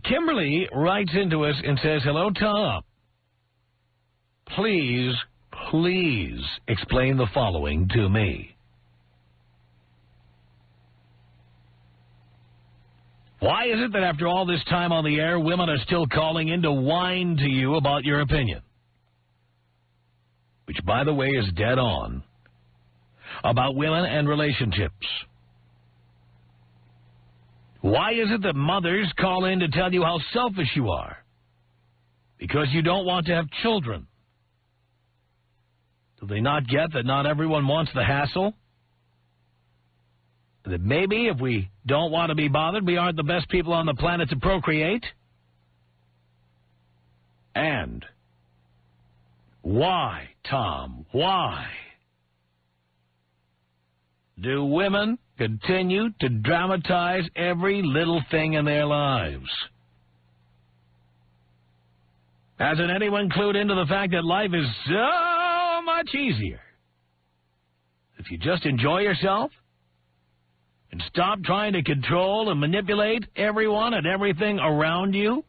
Kimberly writes into us and says, "Hello, Tom. Please explain the following to me. Why is it that after all this time on the air, women are still calling in to whine to you about your opinion?" Which, by the way, is dead on. About women and relationships. Why is it that mothers call in to tell you how selfish you are? Because you don't want to have children. Do they not get that not everyone wants the hassle? That maybe if we don't want to be bothered, we aren't the best people on the planet to procreate? And why, Tom, why do women continue to dramatize every little thing in their lives? Hasn't anyone clued into the fact that life is so much easier if you just enjoy yourself and stop trying to control and manipulate everyone and everything around you?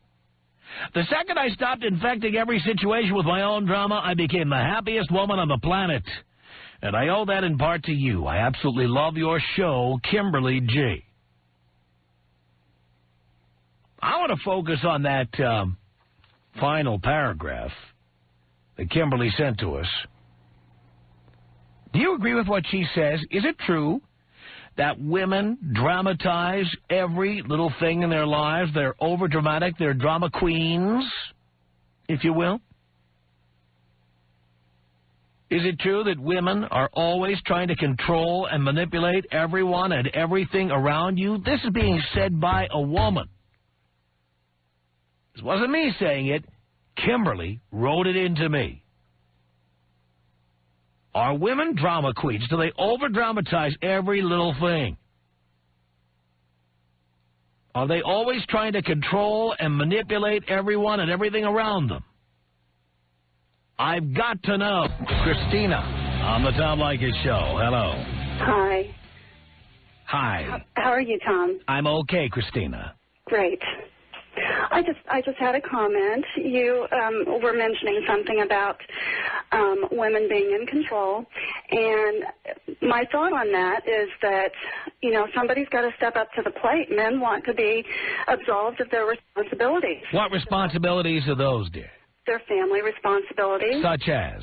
The second I stopped infecting every situation with my own drama, I became the happiest woman on the planet. And I owe that in part to you. I absolutely love your show, Kimberly G. I want to focus on that final paragraph that Kimberly sent to us. Do you agree with what she says? Is it true that women dramatize every little thing in their lives? They're overdramatic. They're drama queens, if you will. Is it true that women are always trying to control and manipulate everyone and everything around you? This is being said by a woman. This wasn't me saying it. Kimberly wrote it into me. Are women drama queens? Do they over-dramatize every little thing? Are they always trying to control and manipulate everyone and everything around them? I've got to know. Christina on the Tom Leykis Show. Hello. Hi. Hi. How are you, Tom? I'm okay, Christina. Great. I just had a comment. You were mentioning something about women being in control, and my thought on that is that, you know, somebody's got to step up to the plate. Men want to be absolved of their responsibilities. What responsibilities are those, dear? Their family responsibilities. Such as?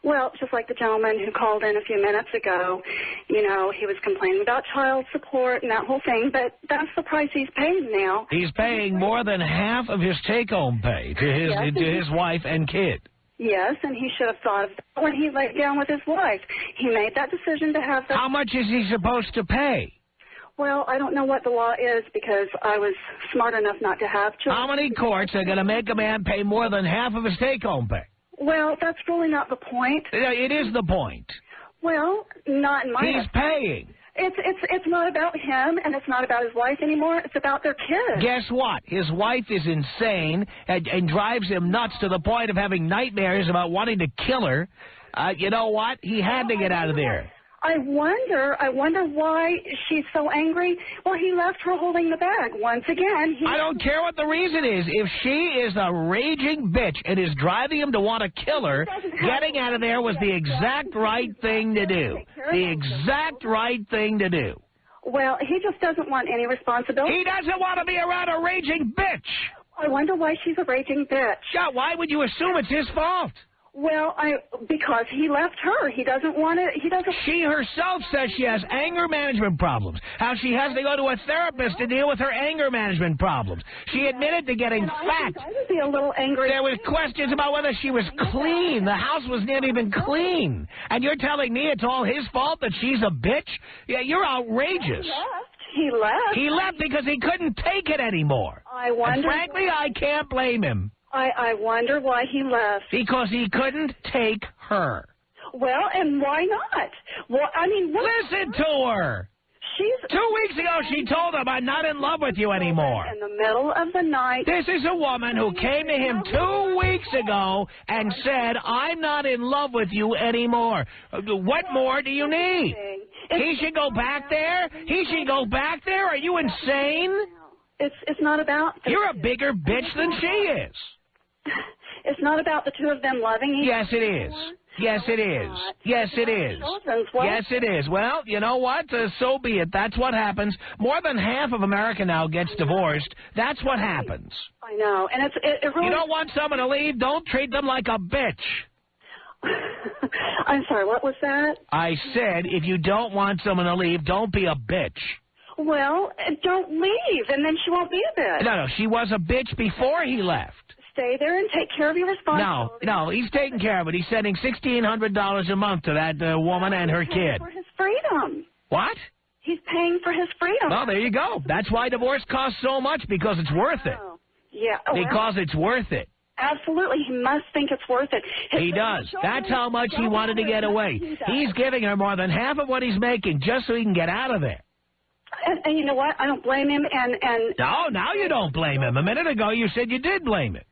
Well, just like the gentleman who called in a few minutes ago, you know, he was complaining about child support and that whole thing, but that's the price he's paying now. He's paying more than half of his take-home pay to his wife and kid. Yes, and he should have thought of that when he laid down with his wife. He made that decision to have that. How much is he supposed to pay? Well, I don't know what the law is because I was smart enough not to have children. How many courts are going to make a man pay more than half of his take-home pay? Well, that's really not the point. It is the point. Well, not in my... He's paying. It's not about him, and it's not about his wife anymore. It's about their kids. Guess what? His wife is insane and drives him nuts to the point of having nightmares about wanting to kill her. You know what? He had to get out of there. I wonder why she's so angry. Well, he left her holding the bag. Once again, I don't care what the reason is. If she is a raging bitch and is driving him to want to kill her, getting out of there was the exact right thing to do. The exact right thing to do. Well, he just doesn't want any responsibility. He doesn't want to be around a raging bitch. I wonder why she's a raging bitch. Yeah, why would you assume it's his fault? Well, because he left her. He doesn't want it. He doesn't. She herself says she has anger management problems. How she has to go to a therapist to deal with her anger management problems. She admitted to getting fat. I would be a little angry. There was questions about whether she was clean. The house was not even clean. And you're telling me it's all his fault that she's a bitch? Yeah, you're outrageous. He left. He left because he couldn't take it anymore. I wonder. And frankly, I can't blame him. I wonder why he left. Because he couldn't take her. Well, and why not? Well, I mean, listen to her. 2 weeks ago, she told him, "I'm not in love with you anymore." In the middle of the night. This is a woman who came to him 2 weeks ago and said, "I'm not in love with you anymore." What more do you need? He should go back there? He should go back there? Are you insane? It's not about... You're a bigger bitch than she is. It's not about the two of them loving each other. Yes, it is. Yes, it is. Yes, it is. Yes, it is. Well, you know what? So be it. That's what happens. More than half of America now gets divorced. That's what happens. I know. And it really... You don't want someone to leave? Don't treat them like a bitch. I'm sorry, what was that? I said, if you don't want someone to leave, don't be a bitch. Well, don't leave, and then she won't be a bitch. No, she was a bitch before he left. Stay there and take care of your responsibilities. No, he's taking care of it. He's sending $1,600 a month to that woman and her kid. For his freedom. What? He's paying for his freedom. Well, there you go. That's why divorce costs so much, because it's worth it. Oh, yeah. Because it's worth it. Absolutely. He must think it's worth it. He does. That's how much he wanted to get away. He's giving her more than half of what he's making just so he can get out of there. And you know what? I don't blame him. And No, now you don't blame him. A minute ago you said you did blame him.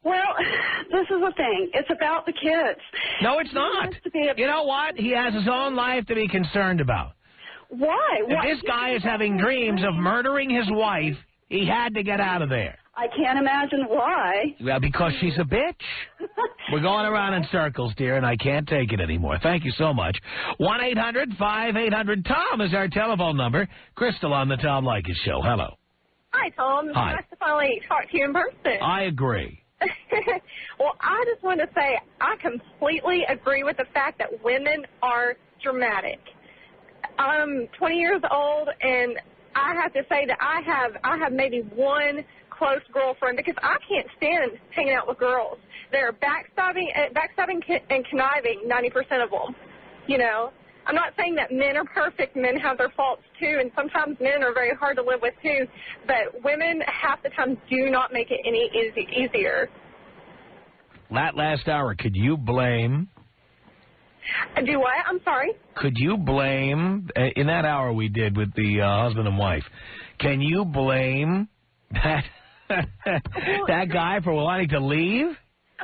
Well, this is the thing. It's about the kids. No, it's not. You know what? He has his own life to be concerned about. Why? If this guy is having dreams of murdering his wife, he had to get out of there. I can't imagine why. Well, because she's a bitch. We're going around in circles, dear, and I can't take it anymore. Thank you so much. 1-800-5800-TOM is our telephone number. Crystal on the Tom Leykis Show. Hello. Hi, Tom. It's Hi. nice to finally talk to you in person. I agree. Well, I just want to say I completely agree with the fact that women are dramatic. I'm 20 years old, and I have to say that I have maybe one close girlfriend because I can't stand hanging out with girls. They're backstabbing and conniving, 90% of them. You know, I'm not saying that men are perfect. Men have their faults, too, and sometimes men are very hard to live with, too. But women, half the time, do not make it any easier. That last hour, could you blame... Do what? I'm sorry? Could you blame, in that hour we did with the husband and wife, can you blame that that guy for wanting to leave?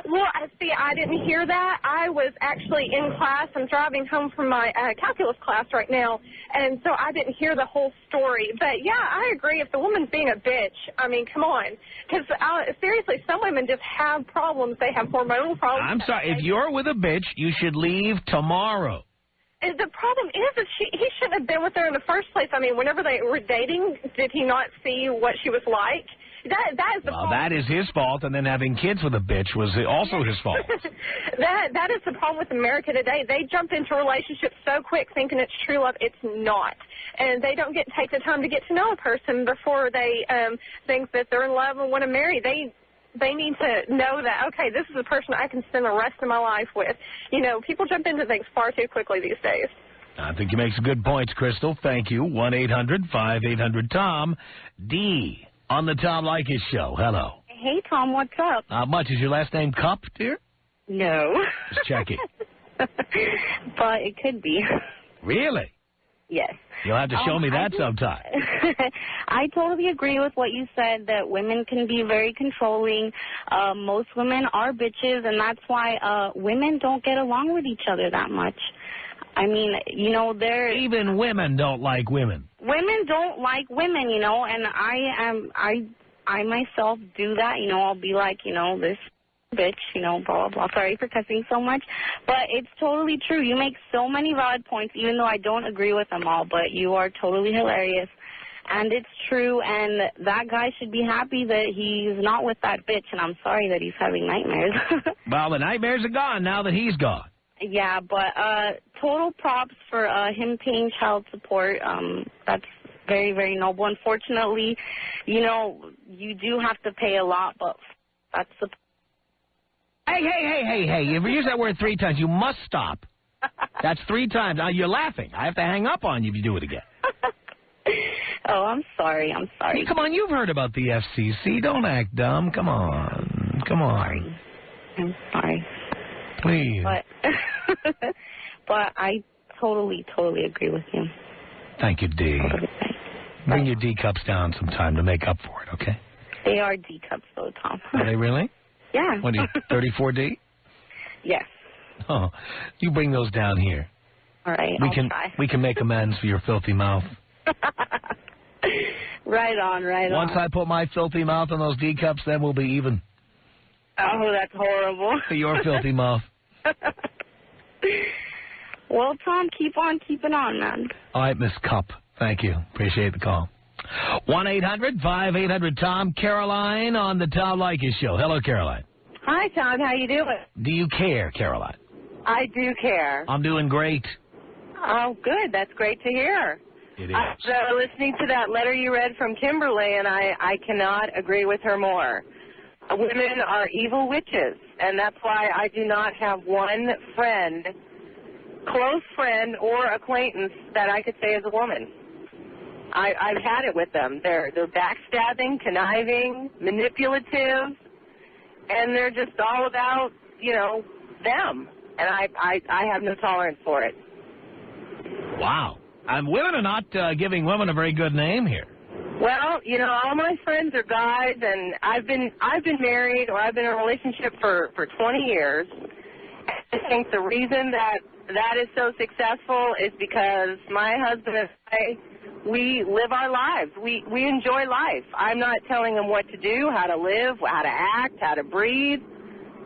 Well, see, I didn't hear that. I was actually in class. I'm driving home from my calculus class right now, and so I didn't hear the whole story. But, yeah, I agree. If the woman's being a bitch, I mean, come on. Because, seriously, some women just have problems. They have hormonal problems. I'm sorry. If you're with a bitch, you should leave tomorrow. And the problem is he shouldn't have been with her in the first place. I mean, whenever they were dating, did he not see what she was like? That is the problem. That is his fault, and then having kids with a bitch was also his fault. That is the problem with America today. They jump into relationships so quick thinking it's true love. It's not. And they don't take the time to get to know a person before they think that they're in love and want to marry. They need to know that, okay, this is a person I can spend the rest of my life with. You know, people jump into things far too quickly these days. I think you make some good points, Crystal. Thank you. 1-800-5800-TOM. D on the Tom Leykis Show. Hello. Hey, Tom, what's up? Not much. Is your last name Cup, dear? No. Just checking. But it could be. Really? Yes. You'll have to show me that sometime. I totally agree with what you said, that women can be very controlling. Most women are bitches, and that's why women don't get along with each other that much. I mean, you know, even women don't like women. Women don't like women, you know, and I myself do that. You know, I'll be like, you know, this bitch, you know, blah, blah, blah. Sorry for cussing so much. But it's totally true. You make so many valid points, even though I don't agree with them all. But you are totally hilarious. And it's true. And that guy should be happy that he's not with that bitch. And I'm sorry that he's having nightmares. Well, the nightmares are gone now that he's gone. Yeah, but total props for him paying child support. That's very, very noble. Unfortunately, you know, you do have to pay a lot, but that's the... Hey, you've used that word 3 times. You must stop. That's 3 times. Now, you're laughing. I have to hang up on you if you do it again. Oh, I'm sorry. Hey, come on, you've heard about the FCC. Don't act dumb. Come on. I'm sorry. Please. But I totally agree with you. Thank you, D. Bring your D cups down sometime to make up for it, okay? They are D cups, though, Tom. Are they really? Yeah. What are you, 34D? Yes. Oh, you bring those down here. All right, I'll try. We can make amends for your filthy mouth. Right on, right Once on. I put my filthy mouth on those D cups, then we'll be even. Oh, that's horrible. Your filthy mouth. Well, Tom, keep on keeping on, man. All right, Miss Cup. Thank you. Appreciate the call. 1-800-5800-TOM. Caroline on the Tom Leykis Show. Hello, Caroline. Hi, Tom. How you doing? Do you care, Caroline? I do care. I'm doing great. Oh, good. That's great to hear. It is. I was listening to that letter you read from Kimberly, and I cannot agree with her more. Women are evil witches, and that's why I do not have one friend, close friend or acquaintance that I could say is a woman. I've had it with them. They're backstabbing, conniving, manipulative, and they're just all about, them. And I have no tolerance for it. Wow. Women are not giving women a very good name here. Well, all my friends are guys, and I've been married or I've been in a relationship for 20 years. I think the reason that is so successful is because my husband and I, we live our lives. We enjoy life. I'm not telling him what to do, how to live, how to act, how to breathe.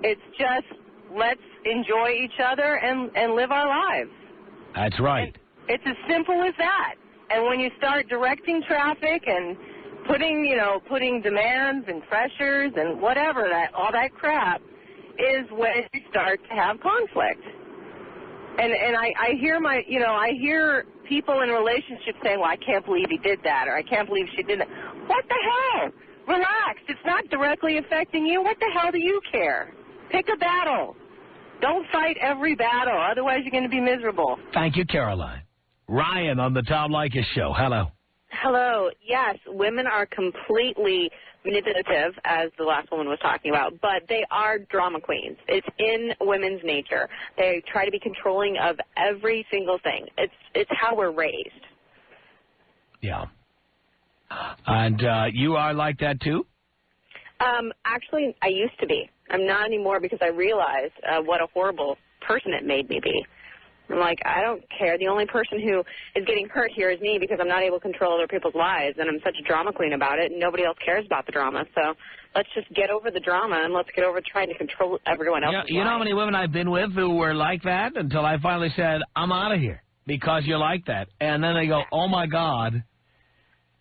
It's just let's enjoy each other and live our lives. That's right. It's as simple as that. And when you start directing traffic and putting demands and pressures and whatever, all that crap is when you start to have conflict. And I hear people in relationships saying, well, I can't believe he did that, or I can't believe she did that. What the hell? Relax. It's not directly affecting you. What the hell do you care? Pick a battle. Don't fight every battle, otherwise you're going to be miserable. Thank you, Caroline. Ryan on the Tom Leykis Show. Hello. Hello. Yes, women are completely manipulative, as the last woman was talking about, but they are drama queens. It's in women's nature. They try to be controlling of every single thing. It's how we're raised. Yeah. And you are like that, too? Actually, I used to be. I'm not anymore because I realized what a horrible person it made me be. I'm like, I don't care. The only person who is getting hurt here is me because I'm not able to control other people's lives, and I'm such a drama queen about it, and nobody else cares about the drama. So let's just get over the drama, and let's get over trying to control everyone else's lives. You know how many women I've been with who were like that until I finally said, I'm out of here because you're like that. And then they go, oh, my God,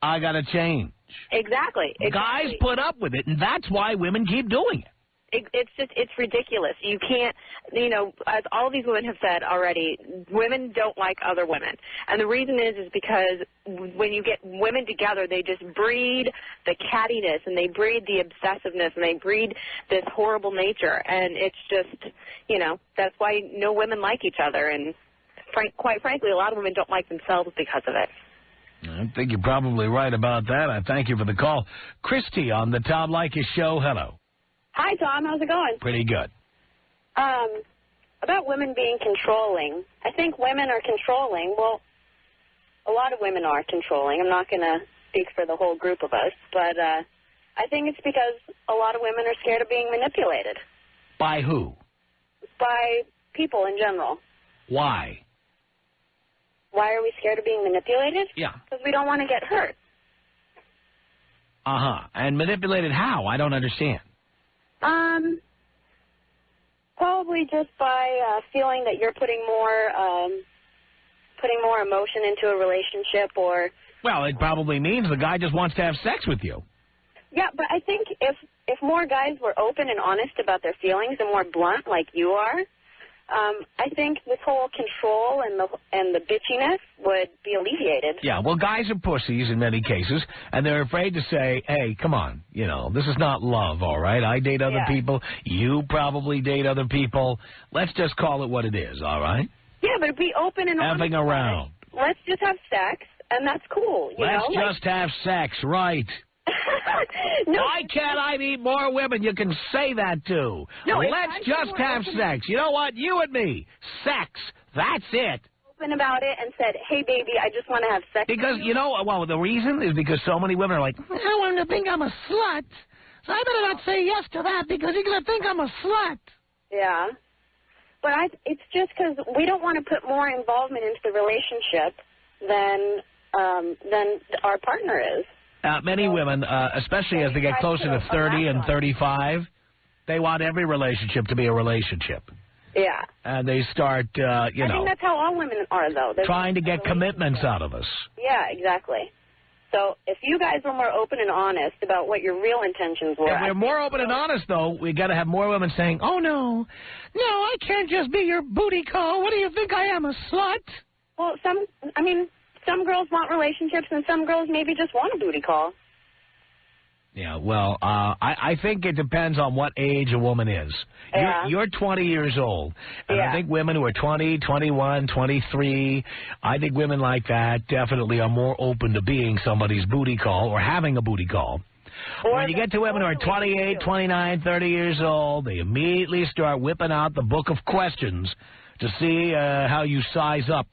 I got to change. Exactly. Guys put up with it, and that's why women keep doing it. It's ridiculous. You can't, as all these women have said already, women don't like other women. And the reason is because when you get women together, they just breed the cattiness, and they breed the obsessiveness, and they breed this horrible nature. And it's just, that's why no women like each other. And quite frankly, a lot of women don't like themselves because of it. I think you're probably right about that. I thank you for the call. Christy on the Tom Leykis Show. Hello. Hi, Tom. How's it going? Pretty good. About women being controlling, I think women are controlling. Well, a lot of women are controlling. I'm not going to speak for the whole group of us, but I think it's because a lot of women are scared of being manipulated. By who? By people in general. Why? Why are we scared of being manipulated? Yeah. Because we don't want to get hurt. Uh-huh. And manipulated how? I don't understand. Probably just by feeling that you're putting more emotion into a relationship, or. Well, it probably means the guy just wants to have sex with you. Yeah, but I think if more guys were open and honest about their feelings and more blunt like you are, I think this whole control and the bitchiness would be alleviated. Yeah, well, guys are pussies in many cases, and they're afraid to say, hey, come on, this is not love, all right? I date other people. You probably date other people. Let's just call it what it is, all right? Yeah, but be open and honest. Effing around. Let's just have sex, and that's cool, Let's just have sex, right? No, why can't I meet more women you can say that to? No, let's just have sex. You know what? You and me. Sex. That's it. Open about it and said, hey, baby, I just want to have sex. Because, the reason is because so many women are like, I don't want him to think I'm a slut. So I better not say yes to that because he's going to think I'm a slut. Yeah. But it's just because we don't want to put more involvement into the relationship than our partner is. Many women, especially as they get closer to 30 and 35, they want every relationship to be a relationship. Yeah. And they start, I think that's how all women are, though. trying to get commitments out of us. Yeah, exactly. So if you guys were more open and honest about what your real intentions were. If we're more open and honest, though, we got to have more women saying, oh, no, I can't just be your booty call. What do you think I am, a slut? Well, some girls want relationships and some girls maybe just want a booty call. Yeah, well, I think it depends on what age a woman is. Yeah. You're 20 years old, and I think women who are 20, 21, 23, I think women like that definitely are more open to being somebody's booty call or having a booty call. When you get to women who are 28, 29, 30 years old, they immediately start whipping out the book of questions to see how you size up.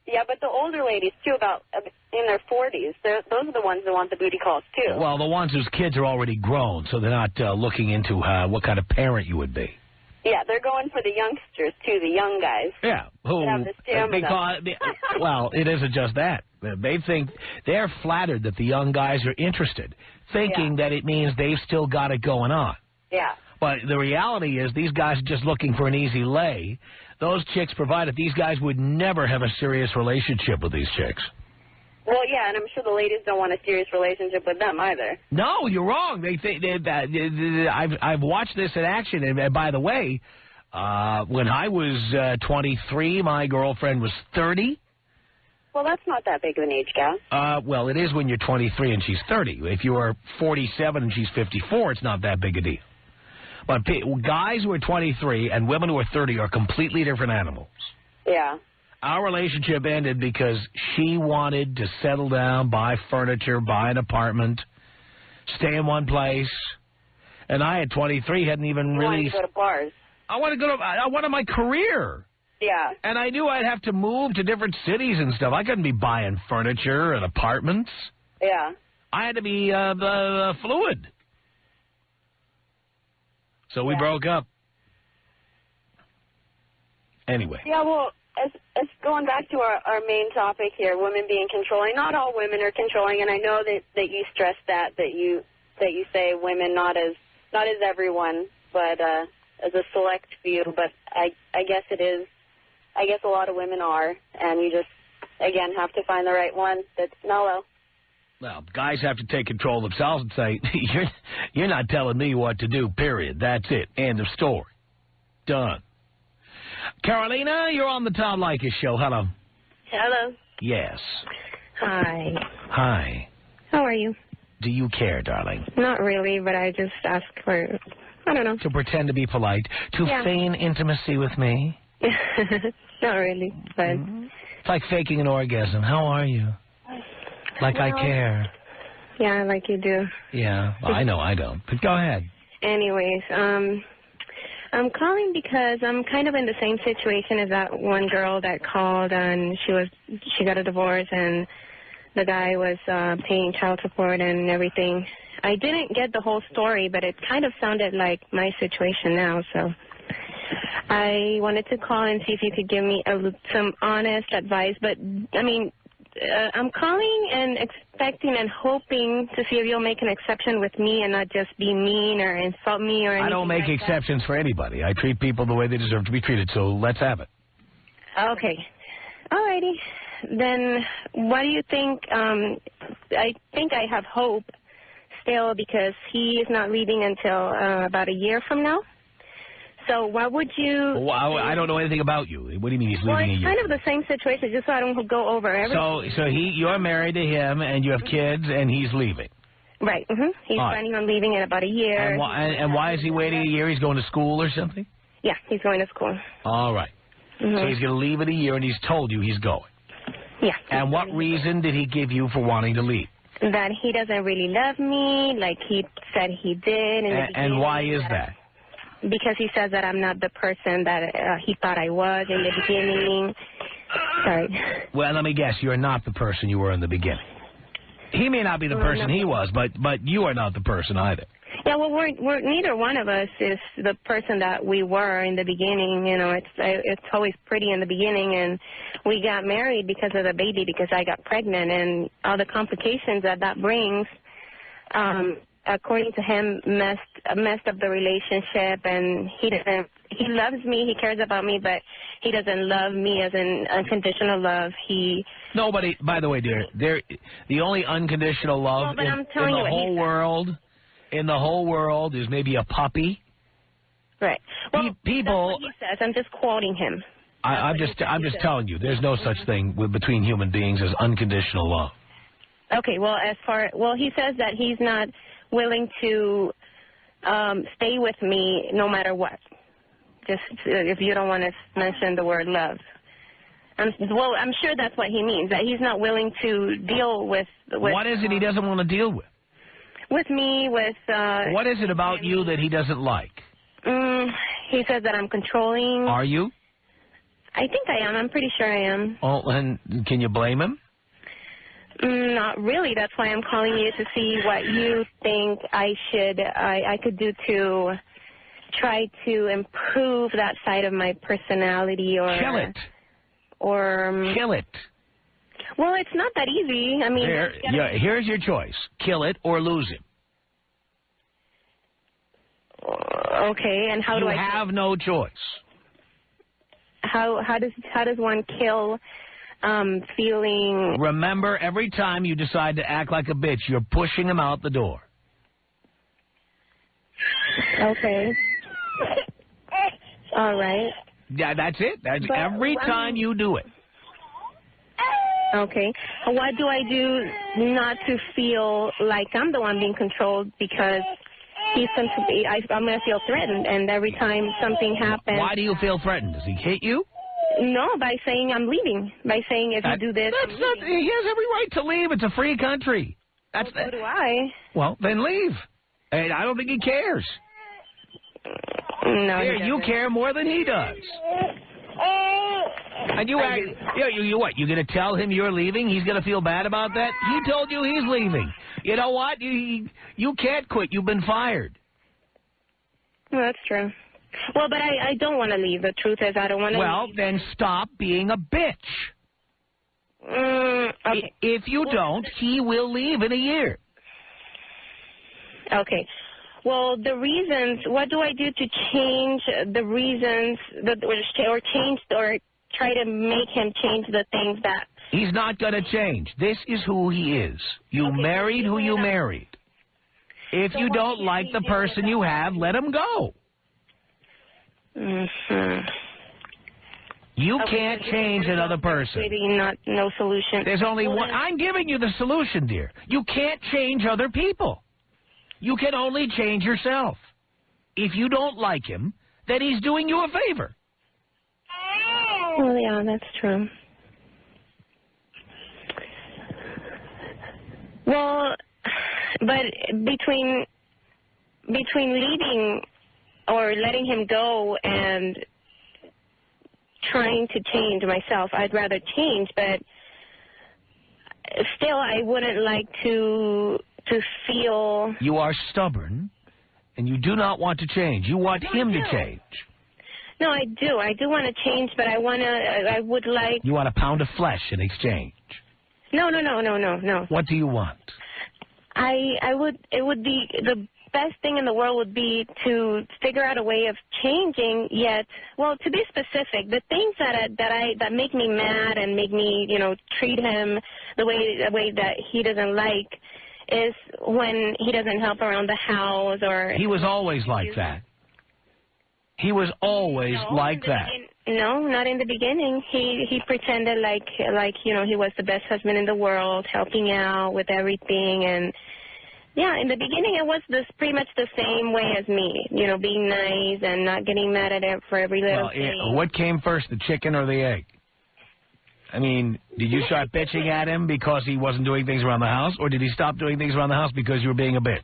Yeah, but the older ladies, too, about in their 40s, those are the ones that want the booty calls, too. Well, the ones whose kids are already grown, so they're not looking into what kind of parent you would be. Yeah, they're going for the youngsters, too, the young guys. Yeah. Who have the stamina. Well, it isn't just that. They think they're flattered that the young guys are interested, thinking that it means they've still got it going on. Yeah. But the reality is these guys are just looking for an easy lay. Those chicks provided these guys would never have a serious relationship with these chicks. Well, yeah, and I'm sure the ladies don't want a serious relationship with them either. No, you're wrong. They think I've watched this in action. And by the way, when I was 23, my girlfriend was 30. Well, that's not that big of an age gap. Well, it is when you're 23 and she's 30. If you are 47 and she's 54, it's not that big a deal. But guys who are 23 and women who are 30 are completely different animals. Yeah. Our relationship ended because she wanted to settle down, buy furniture, buy an apartment, stay in one place. And I, at 23, hadn't even really... You wanted to go to bars. I wanted my career. Yeah. And I knew I'd have to move to different cities and stuff. I couldn't be buying furniture and apartments. Yeah. I had to be fluid. So we broke up. Anyway. Yeah, well, as going back to our main topic here, women being controlling. Not all women are controlling, and I know that you stress that you say women not as everyone, but as a select few. But I guess it is. I guess a lot of women are, and you just again have to find the right one that's mellow. Well, guys have to take control themselves and say, you're not telling me what to do, period. That's it. End of story. Done. Carolina, you're on the Tom Leykis show. Hello. Hello. Yes. Hi. Hi. How are you? Do you care, darling? Not really, but I just ask for, I don't know. To pretend to be polite? To feign intimacy with me? Not really, but... It's like faking an orgasm. How are you? Like I care. Yeah, like you do. Yeah, well, I know I don't. But go ahead. Anyways, I'm calling because I'm kind of in the same situation as that one girl that called and she got a divorce and the guy was paying child support and everything. I didn't get the whole story, but it kind of sounded like my situation now, so I wanted to call and see if you could give me some honest advice. But, I mean, I'm calling and expecting and hoping to see if you'll make an exception with me and not just be mean or insult me or anything. I don't make exceptions for anybody. I treat people the way they deserve to be treated, so let's have it. Okay. All righty. Then what do you think? I think I have hope still because he is not leaving until about a year from now. So what would you... Well, I don't know anything about you. What do you mean he's leaving a year? Well, it's kind of the same situation, just so I don't go over everything. So you're married to him, and you have kids, and he's leaving. Right. He's planning on leaving in about a year. And why is he waiting a year? He's going to school or something? Yeah, he's going to school. All right. So he's going to leave in a year, and he's told you he's going. Yeah. And what reason did he give you for wanting to leave? That he doesn't really love me, like he said he did. And why is that? Because he says that I'm not the person that he thought I was in the beginning. Sorry. Well, let me guess. You're not the person you were in the beginning. He may not be the person he was, but you are not the person either. Yeah, well, we're neither one of us is the person that we were in the beginning. You know, it's always pretty in the beginning, and we got married because of the baby, because I got pregnant, and all the complications that brings. According to him, messed up the relationship, and he loves me, he cares about me, but he doesn't love me as an unconditional love. Nobody, by the way, dear, the only unconditional love in the whole world is maybe a puppy. Right. Well, people. That's what he says. I'm just quoting him. I'm just telling you, there's no such thing between human beings as unconditional love. Okay. Well, he says that he's not willing to stay with me no matter what. Just if you don't want to mention the word love. I'm sure that's what he means, that he's not willing to deal with what is it he doesn't want to deal with? With me, with... what is it about you that he doesn't like? He says that I'm controlling. Are you? I think I am. I'm pretty sure I am. Oh, and can you blame him? Not really. That's why I'm calling you to see what you think I could do to try to improve that side of my personality, or kill it. Or kill it. Well, it's not that easy. I mean, here's your choice: kill it or lose him. Okay, and how do I? You have no choice. How does one kill? Feeling... Remember, every time you decide to act like a bitch, you're pushing him out the door. Okay. All right. Yeah, that's it. That's every time you do it. Okay. What do I do not to feel like I'm the one being controlled? Because I'm going to feel threatened, and every time something happens... Why do you feel threatened? Does he hit you? No, by saying I'm leaving. By saying if you do this, he has every right to leave. It's a free country. So do I. Well, then leave. And I don't think he cares. No, here, you care more than he does. And you what? You going to tell him you're leaving? He's going to feel bad about that? He told you he's leaving. You know what? You can't quit. You've been fired. Well, that's true. Well, but I don't want to leave. The truth is I don't want to leave. Well, then stop being a bitch. Okay. If you don't, he will leave in a year. Okay. Well, the reasons, what do I do to change the reasons, or try to make him change the things that... He's not going to change. This is who he is. You married who you married. If you don't like the person you have, let him go. Mm-hmm. You can't change another person. Maybe no solution. There's only one. I'm giving you the solution, dear. You can't change other people. You can only change yourself. If you don't like him, then he's doing you a favor. Well, yeah, that's true. Well, but between leaving or letting him go and trying to change myself, I'd rather change, but still I wouldn't like to feel... You are stubborn, and you do not want to change. You want him to change. No, I do. I do want to change, but I would like... You want a pound of flesh in exchange. No. What do you want? It would be, the best thing in the world would be to figure out a way of changing, yet, well, to be specific, the things that make me mad and make me, treat him the way that he doesn't like is when he doesn't help around the house or... He was always like that. He was always like that. No, not in the beginning. He pretended like he was the best husband in the world, helping out with everything, and yeah, in the beginning it was pretty much the same way as me, being nice and not getting mad at him for every little thing. What came first, the chicken or the egg? I mean, did you start bitching at him because he wasn't doing things around the house, or did he stop doing things around the house because you were being a bitch?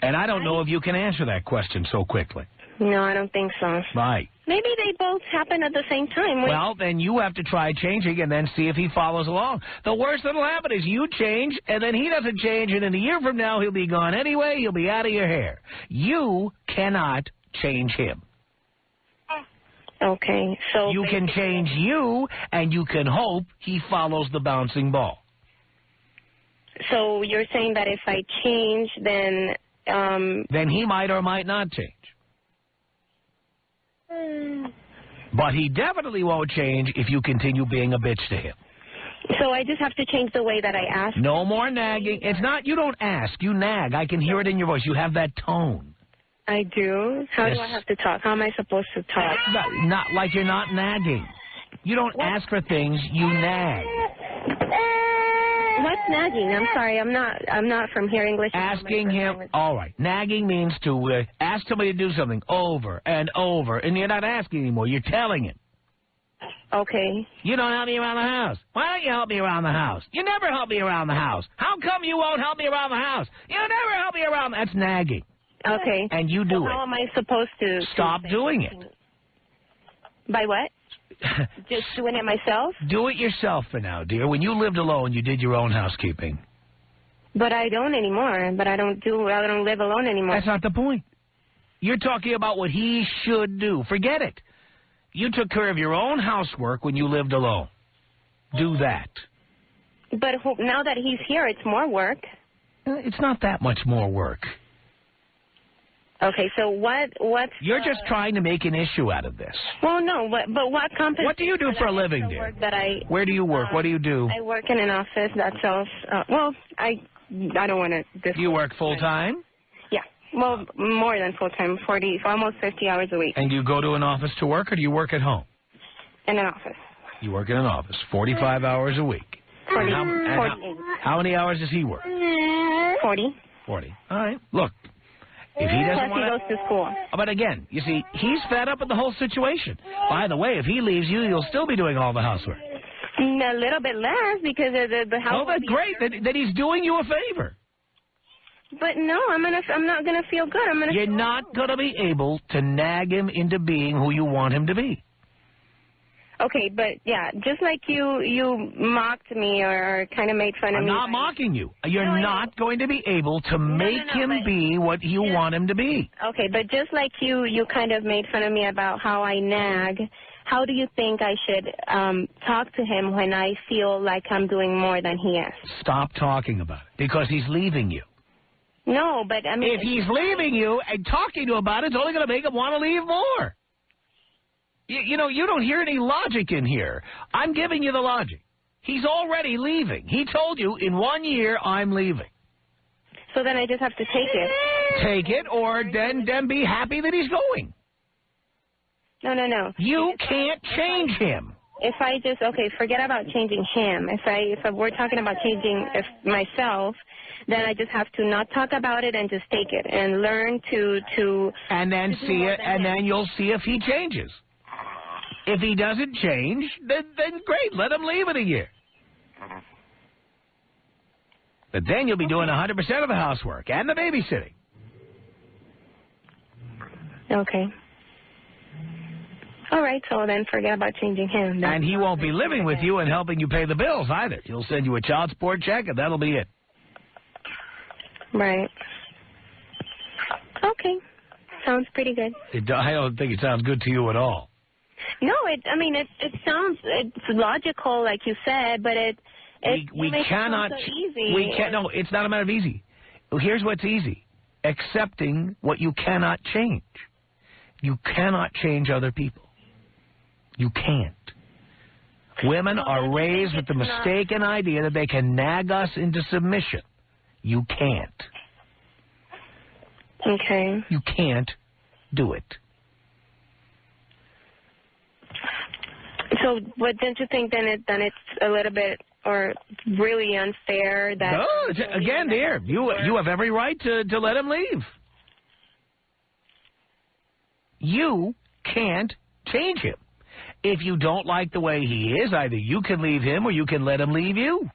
And I don't know if you can answer that question so quickly. No, I don't think so. Right. Maybe they both happen at the same time. Well, then you have to try changing and then see if he follows along. The worst that'll happen is you change, and then he doesn't change, and in a year from now, he'll be gone anyway. He'll be out of your hair. You cannot change him. Okay, so... You can change you, and you can hope he follows the bouncing ball. So you're saying that if I change, then... Then he might or might not change. But he definitely won't change if you continue being a bitch to him. So I just have to change the way that I ask? No more nagging. It's not, you don't ask, you nag. I can hear it in your voice. You have that tone. I do? How do I have to talk? How am I supposed to talk? Not like you're not nagging. You don't ask for things, you nag. What's nagging? I'm sorry, I'm not from here. English. Asking him, all right. Nagging means to ask somebody to do something over and over, and you're not asking anymore. You're telling him. Okay. You don't help me around the house. Why don't you help me around the house? You never help me around the house. How come you won't help me around the house? You never help me around. That's nagging. Okay. And you do it. How am I supposed to... Stop doing it. By what? Just doing it myself? Do it yourself for now, dear. When you lived alone, you did your own housekeeping. But I don't anymore. But I don't live alone anymore. That's not the point. You're talking about what he should do. Forget it. You took care of your own housework when you lived alone. Do that. But now that he's here, it's more work. It's not that much more work. Okay, so what's... You're just trying to make an issue out of this. Well, no, but what company... What do you do for a living, dear? Where do you work? What do you do? I work in an office that sells... I don't want to... You work full-time? Yeah. Well, more than full-time, almost 50 hours a week. And do you go to an office to work, or do you work at home? In an office. You work in an office, 45 hours a week. 40. How many hours does he work? 40. 40. All right. Look. If he doesn't want to... He goes to school. But again, you see, he's fed up with the whole situation. By the way, if he leaves you, you'll still be doing all the housework. A little bit less because the house... Oh, that's great that he's doing you a favor. But no, I'm not gonna feel good. You're not gonna be able to nag him into being who you want him to be. Okay, but yeah, just like you mocked me or kind of made fun of me. I'm not mocking you. You're not going to be able to make him be what you want him to be. Okay, but just like you kind of made fun of me about how I nag, how do you think I should talk to him when I feel like I'm doing more than he is? Stop talking about it, because he's leaving you. No, but I mean... If he's leaving you and talking to him about it, it's only going to make him want to leave more. You know, you don't hear any logic in here. I'm giving you the logic. He's already leaving. He told you, in 1 year, I'm leaving. So then I just have to take it. Take it, or then be happy that he's going. No. You can't change him. If I just, forget about changing him. If we're talking about changing myself, then I just have to not talk about it and just take it and learn to and then see it, and then you'll see if he changes. If he doesn't change, then great, let him leave in a year. But then you'll be doing 100% of the housework and the babysitting. Okay. All right, so then forget about changing him. And he won't be living with you and helping you pay the bills either. He'll send you a child support check, and that'll be it. Right. Okay. Sounds pretty good. I don't think it sounds good to you at all. No, it sounds logical, like you said, but we cannot. It so easy. We can't. No, it's not a matter of easy. Here's what's easy: accepting what you cannot change. You cannot change other people. You can't. Women are raised with the mistaken idea that they can nag us into submission. You can't. Okay. You can't do it. So, but don't you think then it's a little bit or really unfair that... No, again, dear, you have every right to let him leave. You can't change him. If you don't like the way he is, either you can leave him or you can let him leave you.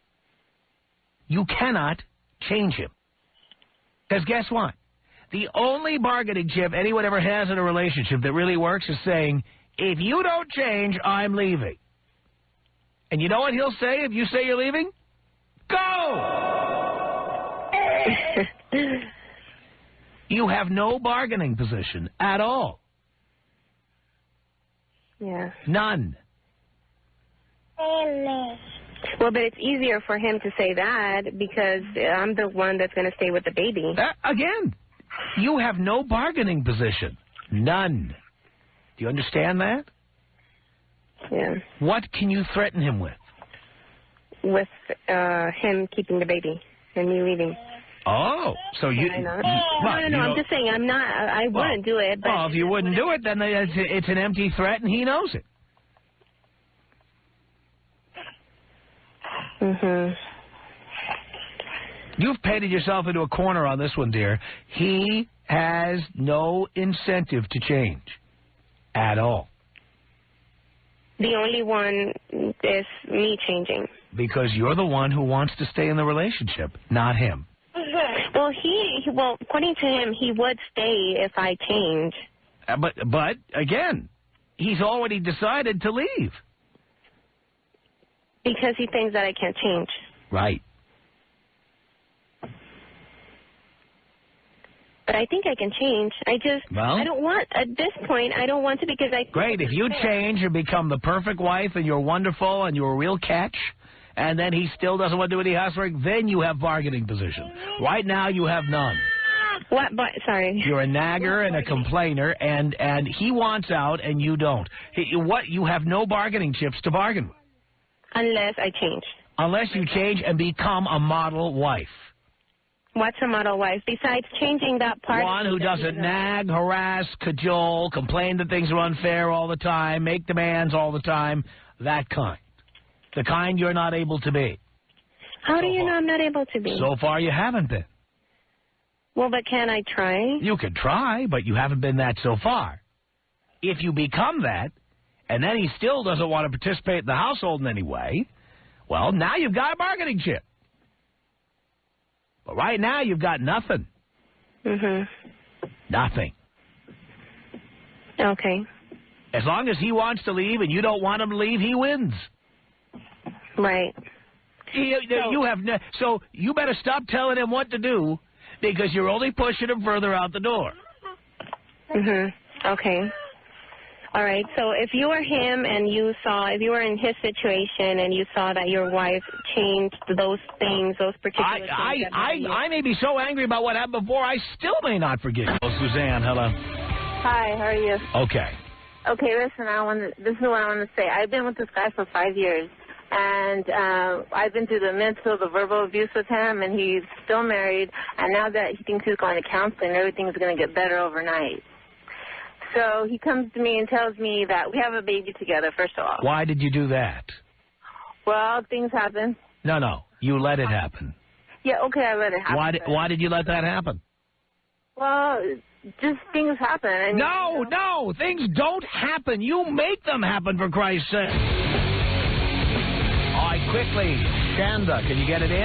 You cannot change him. Because guess what? The only bargaining chip anyone ever has in a relationship that really works is saying, if you don't change, I'm leaving. And you know what he'll say if you say you're leaving? Go! You have no bargaining position at all. Yeah. None. Well, but it's easier for him to say that because I'm the one that's going to stay with the baby. Again, you have no bargaining position. None. Do you understand that? Yeah. What can you threaten him with? With him keeping the baby and me leaving. Oh, so you... No, you I'm just saying I'm not... I wouldn't do it. But well, if you wouldn't do it, then it's an empty threat and he knows it. Mm-hmm. You've painted yourself into a corner on this one, dear. He has no incentive to change at all. The only one is me changing. Because you're the one who wants to stay in the relationship, not him. Well, according to him, he would stay if I change. But again, he's already decided to leave. Because he thinks that I can't change. Right. But I think I can change. I don't want, at this point, I don't want to because I... Great, if you change and become the perfect wife and you're wonderful and you're a real catch, and then he still doesn't want to do any housework, then you have bargaining position. Right now, you have none. What? Sorry. You're a nagger and a complainer, and he wants out and you don't. You have no bargaining chips to bargain with. Unless I change. Unless you change and become a model wife. What's a model wife? Besides changing that part... One who doesn't nag, harass, cajole, complain that things are unfair all the time, make demands all the time, that kind. The kind you're not able to be. How do you know I'm not able to be? So far you haven't been. Well, but can I try? You could try, but you haven't been that so far. If you become that, and then he still doesn't want to participate in the household in any way, well, now you've got a bargaining chip. But right now, you've got nothing. Mm-hmm. Nothing. Okay. As long as he wants to leave and you don't want him to leave, he wins. Right. So you better stop telling him what to do because you're only pushing him further out the door. Mm-hmm. Okay. All right. So if you were him and if you were in his situation and you saw that your wife changed those things, those particular things. I may be so angry about what happened before, I still may not forgive you. Oh, Suzanne, hello. Hi, how are you? Okay. Okay, listen, this is what I want to say. I've been with this guy for 5 years, and I've been through the mental, the verbal abuse with him, and he's still married, and now that he thinks he's going to counseling, everything's going to get better overnight. So he comes to me and tells me that we have a baby together, first of all. Why did you do that? Well, things happen. No. You let it happen. Yeah, okay, I let it happen. Why did you let that happen? Well, just things happen. And, no, things don't happen. You make them happen, for Christ's sake. All right, quickly, Shanda, can you get it in?